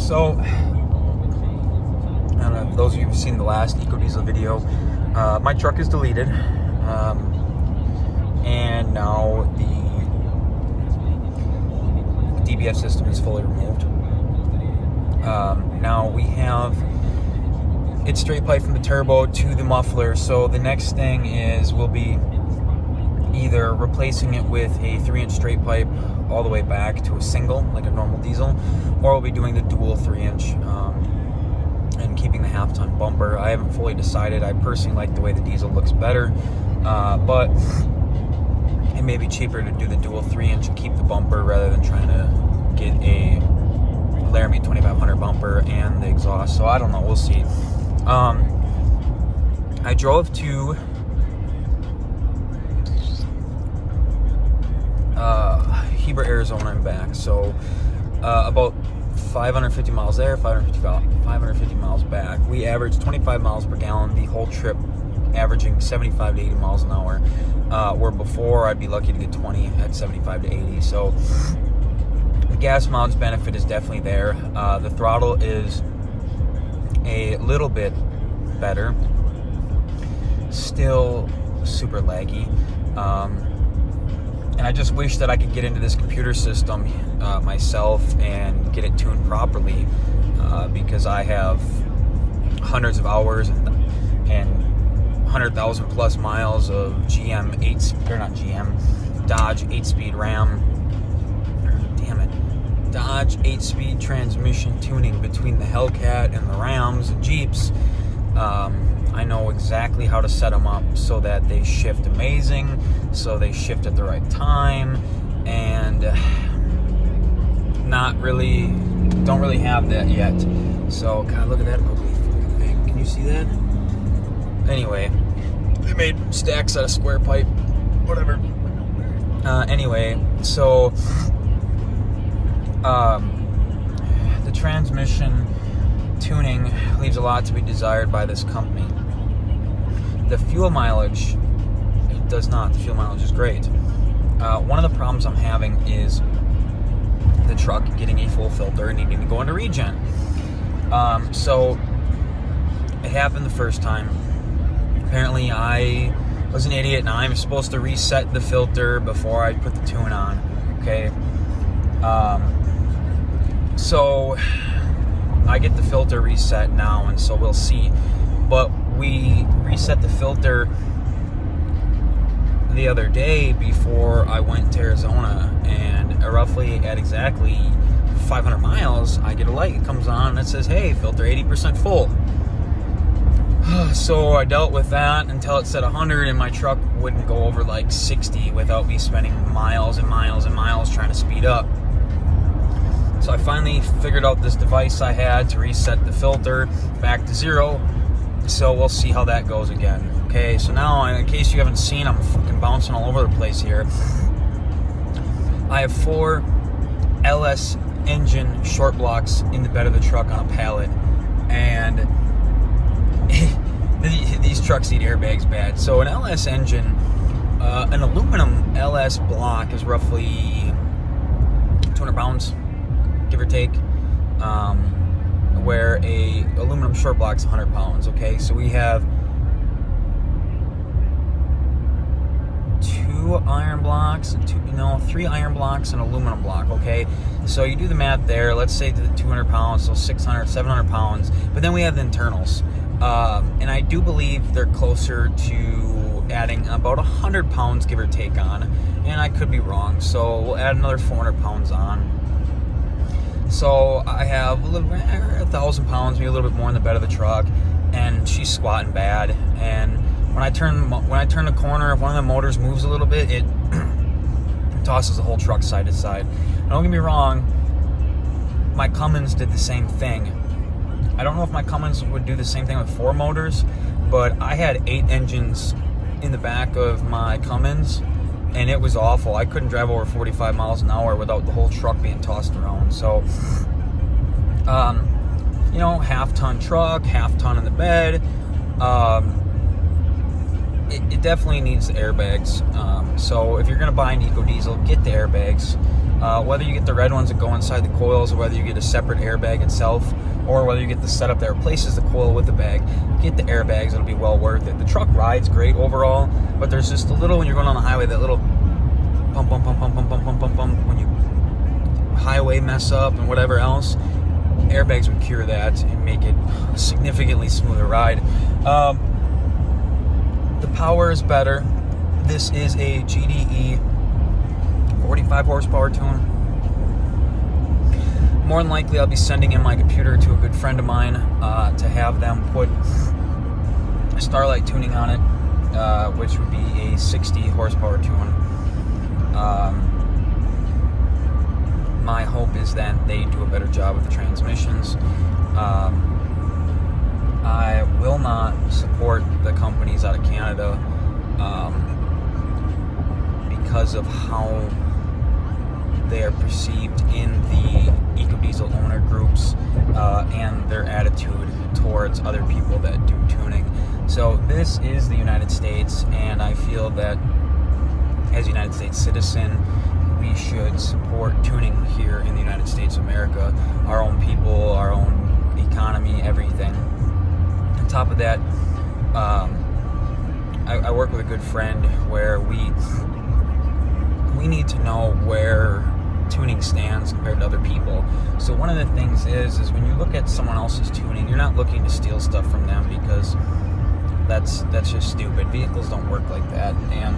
So, I don't know if those of you who've seen the last EcoDiesel video, my truck is deleted, and now the DBF system is fully removed. Now we have it's straight pipe from the turbo to the muffler, so the next thing is we'll be either replacing it with a 3-inch straight pipe all the way back to a single, like a normal diesel, or we'll be doing the dual 3-inch and keeping the half-ton bumper. I haven't fully decided. I personally like the way the diesel looks better, but it may be cheaper to do the dual 3-inch and keep the bumper rather than trying to get a Laramie 2500 bumper and the exhaust. So I don't know. We'll see. I drove to Heber, Arizona and back. So about 550 miles there, 550 miles back. We averaged 25 miles per gallon the whole trip, averaging 75 to 80 miles an hour. Where before I'd be lucky to get 20 at 75 to 80. So the gas mileage benefit is definitely there. The throttle is a little bit better. Still super laggy. And I just wish that I could get into this computer system myself and get it tuned properly, because I have hundreds of hours and 100,000 plus miles of Dodge 8-speed Ram. Damn it. Dodge 8-speed transmission tuning between the Hellcat and the Rams and Jeeps. I know exactly how to set them up so that they shift amazing, so they shift at the right time, and don't really have that yet. So, God, look at that ugly thing. Can you see that? Anyway, they made stacks out of square pipe, whatever. Anyway, so the transmission tuning leaves a lot to be desired by this company. The fuel mileage, it does not. The fuel mileage is great. One of the problems I'm having is the truck getting a full filter and needing to go into regen. So it happened the first time. Apparently I was an idiot and I'm supposed to reset the filter before I put the tune on. Okay. So I get the filter reset now, and so we'll see. But we reset the filter the other day before I went to Arizona, and roughly at exactly 500 miles, I get a light. It comes on and it says, hey, filter 80% full. So I dealt with that until it said 100, and my truck wouldn't go over like 60 without me spending miles and miles and miles trying to speed up. So I finally figured out this device I had to reset the filter back to 0. So we'll see how that goes again. Okay, so now, in case you haven't seen, I'm fucking bouncing all over the place here. I have 4 LS engine short blocks in the bed of the truck on a pallet, and these trucks need airbags bad. So an LS engine, an aluminum LS block is roughly 200 pounds, give or take, where a aluminum short block is 100 pounds. Okay, so we have 3 iron blocks and aluminum block. Okay, so you do the math there. Let's say to the 200 pounds, so 600, 700 pounds. But then we have the internals, and I do believe they're closer to adding about 100 pounds, give or take, on, and I could be wrong. So we'll add another 400 pounds on. So I have 1,000 pounds, maybe a little bit more in the bed of the truck, and she's squatting bad. And when I turn the corner, if one of the motors moves a little bit, it tosses the whole truck side to side. And don't get me wrong, my Cummins did the same thing. I don't know if my Cummins would do the same thing with 4 motors, but I had 8 engines in the back of my Cummins, and it was awful. I couldn't drive over 45 miles an hour without the whole truck being tossed around. So, half-ton truck, half-ton in the bed. It definitely needs the airbags. So if you're going to buy an EcoDiesel, get the airbags. Whether you get the red ones that go inside the coils, or whether you get a separate airbag itself, or whether you get the setup that replaces the coil with the bag, get the airbags, it'll be well worth it. The truck rides great overall, but there's just a little, when you're going on the highway, that little pump, pump, pump, pump, pump, pump, pump, pump, pump, when you highway mess up and whatever else. Airbags would cure that and make it a significantly smoother ride. The power is better. This is a GDE 45 horsepower tune. More than likely, I'll be sending in my computer to a good friend of mine to have them put Starlight tuning on it, which would be a 60 horsepower tune. My hope is that they do a better job with the transmissions. I will not support the companies out of Canada because of how they are perceived in the EcoDiesel owner groups and their attitude towards other people that do tuning. So this is the United States, and I feel that as a United States citizen, we should support tuning here in the United States of America, our own people, our own economy, everything. On top of that, I work with a good friend where we need to know where tuning stands compared to other people. So one of the things is when you look at someone else's tuning, you're not looking to steal stuff from them, because that's just stupid. Vehicles don't work like that. And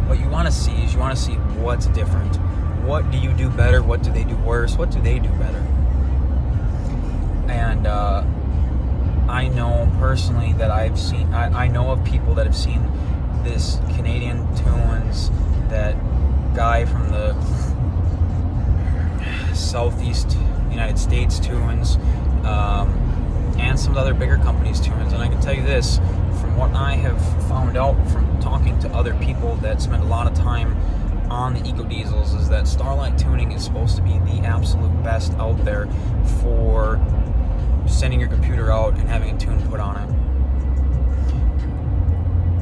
what you want to see is what's different. What do you do better? What do they do worse? What do they do better? And I know personally that I know of people that have seen this Canadian tunes, that guy from the Southeast United States tunes, and some of the other bigger companies tunes. And I can tell you this, from what I have found out from talking to other people that spend a lot of time on the EcoDiesels, is that Starlight tuning is supposed to be the absolute best out there for sending your computer out and having a tune put on it.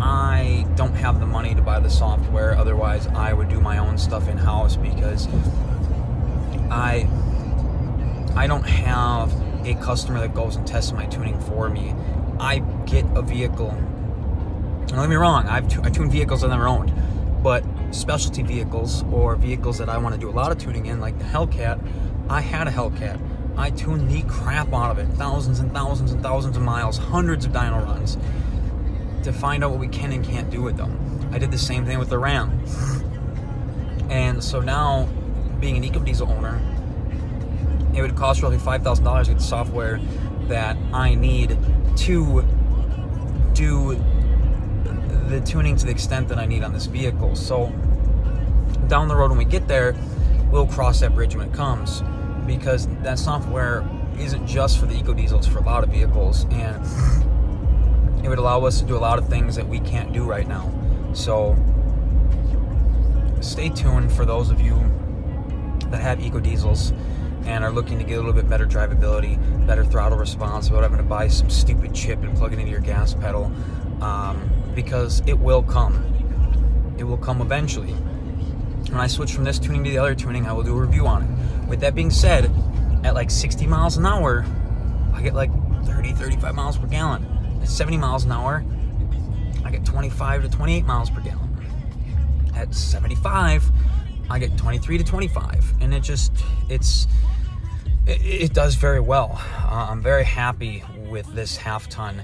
I don't have the money to buy the software, otherwise I would do my own stuff in-house, because I don't have a customer that goes and tests my tuning for me. I get a vehicle. Don't get me wrong, I tune vehicles I've never owned, but specialty vehicles, or vehicles that I want to do a lot of tuning in, like the Hellcat. I had a Hellcat. I tuned the crap out of it, thousands and thousands and thousands of miles, hundreds of dyno runs, to find out what we can and can't do with them. I did the same thing with the Ram. And so now, being an EcoDiesel owner, it would cost roughly $5,000 to get the software that I need to do the tuning to the extent that I need on this vehicle. So down the road, when we get there, we'll cross that bridge when it comes, because that software isn't just for the EcoDiesel, it's for a lot of vehicles, and it would allow us to do a lot of things that we can't do right now. So stay tuned for those of you that have EcoDiesels and are looking to get a little bit better drivability, better throttle response, without having to buy some stupid chip and plug it into your gas pedal, because it will come. It will come eventually. When I switch from this tuning to the other tuning, I will do a review on it. With that being said, at like 60 miles an hour, I get like 30, 35 miles per gallon. At 70 miles an hour, I get 25 to 28 miles per gallon. At 75, I get 23 to 25. And it does very well. I'm very happy with this half ton.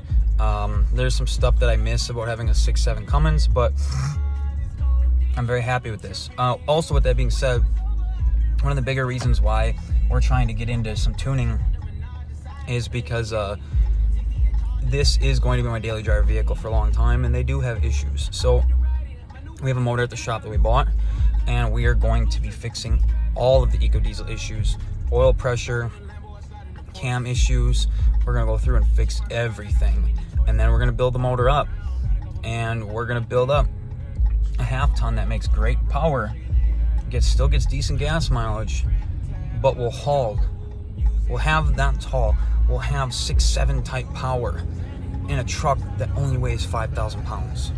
There's some stuff that I miss about having a 6.7 Cummins, but I'm very happy with this. Also, with that being said, one of the bigger reasons why we're trying to get into some tuning is because this is going to be my daily driver vehicle for a long time, and they do have issues. So we have a motor at the shop that we bought, and we are going to be fixing all of the EcoDiesel issues, oil pressure, cam issues. We're going to go through and fix everything, and then we're going to build the motor up, and we're going to build up a half ton that makes great power, still gets decent gas mileage, but will haul. We'll have that tall. We'll have 6.7 type power in a truck that only weighs 5,000 pounds.